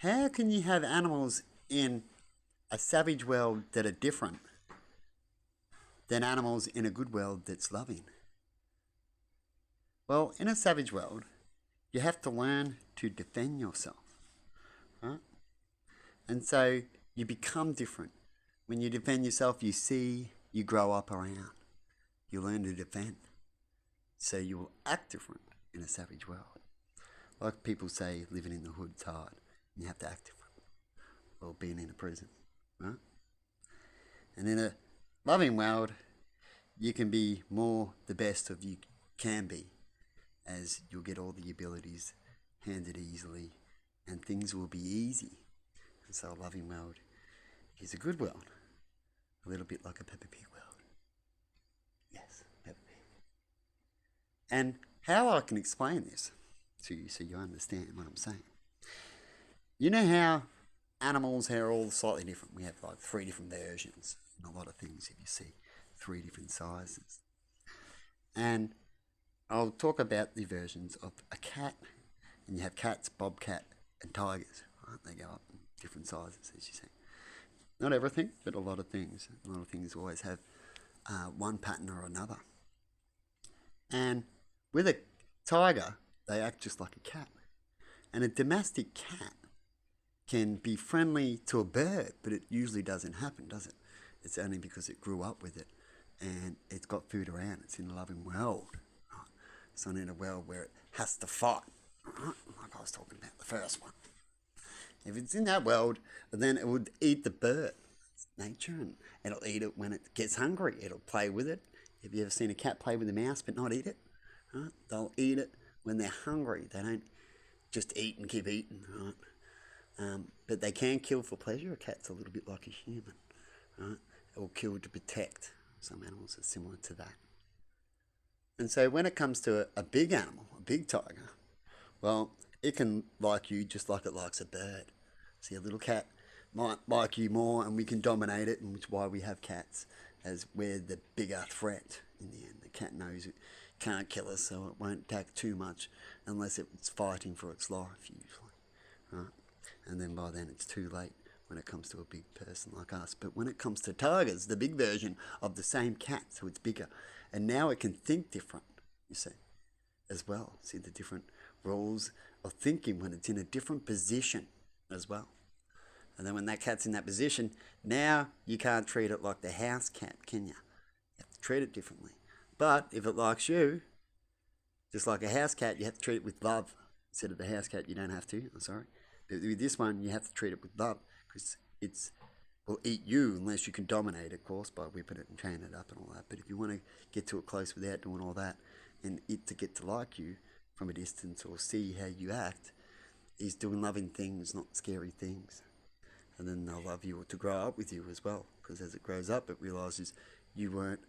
How can you have animals in a savage world that are different than animals in a good world that's loving? Well, in a savage world, you have to learn to defend yourself, right? And so you become different. When you defend yourself, you see, you grow up around. You learn to defend. So you will act different in a savage world. Like people say, living in the hood's hard. You have to act different. Or being in a prison, right? And in a loving world, you can be more the best of you can be, as you'll get all the abilities handed easily, and things will be easy. And so a loving world is a good world, a little bit like a Peppa Pig world. Yes, Peppa Pig. And how I can explain this to you so you understand what I'm saying. You know how animals are all slightly different. We have like 3 different versions in a lot of things if you see 3 different sizes. And I'll talk about the versions of a cat. And you have cats, bobcat, and tigers. Right? They go up in different sizes, as you see. Not everything, but a lot of things. A lot of things always have one pattern or another. And with a tiger, they act just like a cat. And a domestic cat can be friendly to a bird, but it usually doesn't happen, does it? It's only because it grew up with it and it's got food around. It's in a loving world. Right? It's not in a world where it has to fight, right? Like I was talking about the first one. If it's in that world, then it would eat the bird. It's nature, and it'll eat it when it gets hungry. It'll play with it. Have you ever seen a cat play with a mouse but not eat it? Right? They'll eat it when they're hungry. They don't just eat and keep eating, right? But they can kill for pleasure. A cat's a little bit like a human, right? It will kill to protect. Some animals are similar to that. And so when it comes to a big animal, a big tiger, well, it can like you just like it likes a bird. See, a little cat might like you more, and we can dominate it, and which is why we have cats, as we're the bigger threat in the end. The cat knows it can't kill us, so it won't attack too much unless it's fighting for its life, usually, right? And then by then it's too late when it comes to a big person like us. But when it comes to tigers, the big version of the same cat, so it's bigger, and now it can think different, you see, as well. See the different rules of thinking when it's in a different position as well. And then when that cat's in that position, now you can't treat it like the house cat, can you? You have to treat it differently. But if it likes you, just like a house cat, you have to treat it with love. Instead of the house cat, you don't have to. I'm sorry. But with this one, you have to treat it with love, because it will eat you unless you can dominate it, of course, by whipping it and training it up and all that. But if you want to get to it close without doing all that, and it to get to like you from a distance or see how you act, is doing loving things, not scary things. And then they'll love you to grow up with you as well, because as it grows up, it realizes you weren't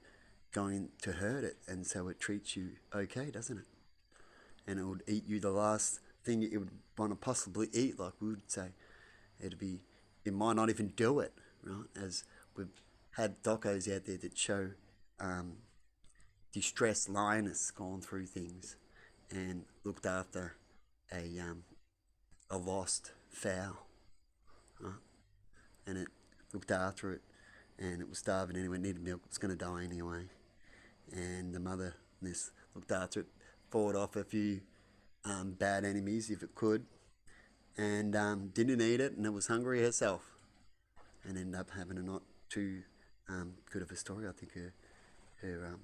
going to hurt it, and so it treats you okay, doesn't it? And it would eat you the last thing it would want to possibly eat, like we would say. It might not even do it, right? As we've had docos out there that show distressed lioness going through things and looked after a lost fowl, right? And it looked after it, and it was starving anyway, needed milk, it was going to die anyway. And the mother looked after it, fought off a few bad enemies if it could, and didn't eat it, and it was hungry herself, and ended up having a not too good of a story. I think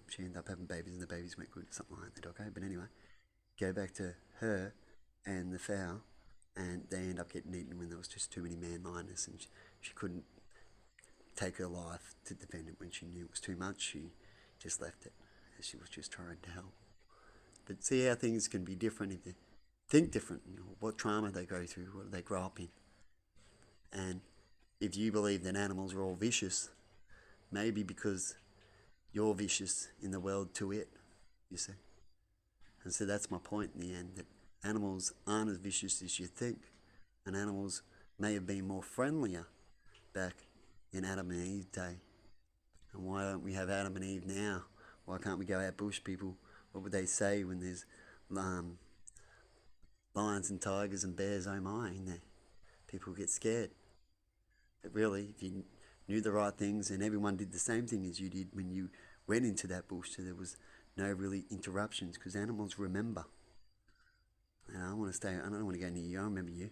she ended up having babies, and the babies went good, something like that. Okay, but anyway, go back to her and the fowl, and they end up getting eaten when there was just too many man-mindedness, and she couldn't take her life to defend it when she knew it was too much. She just left it, as she was just trying to help. But see how things can be different if they think different. You know, what trauma they go through, what they grow up in. And if you believe that animals are all vicious, maybe because you're vicious in the world to it, you see. And so that's my point in the end, that animals aren't as vicious as you think. And animals may have been more friendlier back in Adam and Eve's day. And why don't we have Adam and Eve now? Why can't we go out bush, people? What would they say when there's lions and tigers and bears, oh my, in there? people get scared. But really, if you knew the right things and everyone did the same thing as you did when you went into that bush, so there was no really interruptions, because animals remember. And I want to stay. I don't want to go near you. I remember you.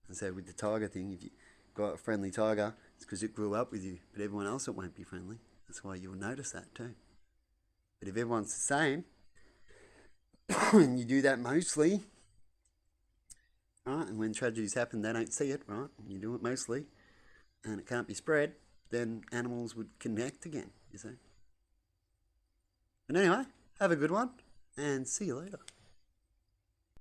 And so with the tiger thing, if you got a friendly tiger, it's because it grew up with you. But everyone else, it won't be friendly. That's why you'll notice that too. But if everyone's the same, and you do that mostly, right? And when tragedies happen, they don't see it, right? You do it mostly, and it can't be spread. Then animals would connect again. You see. But anyway, have a good one, and see you later.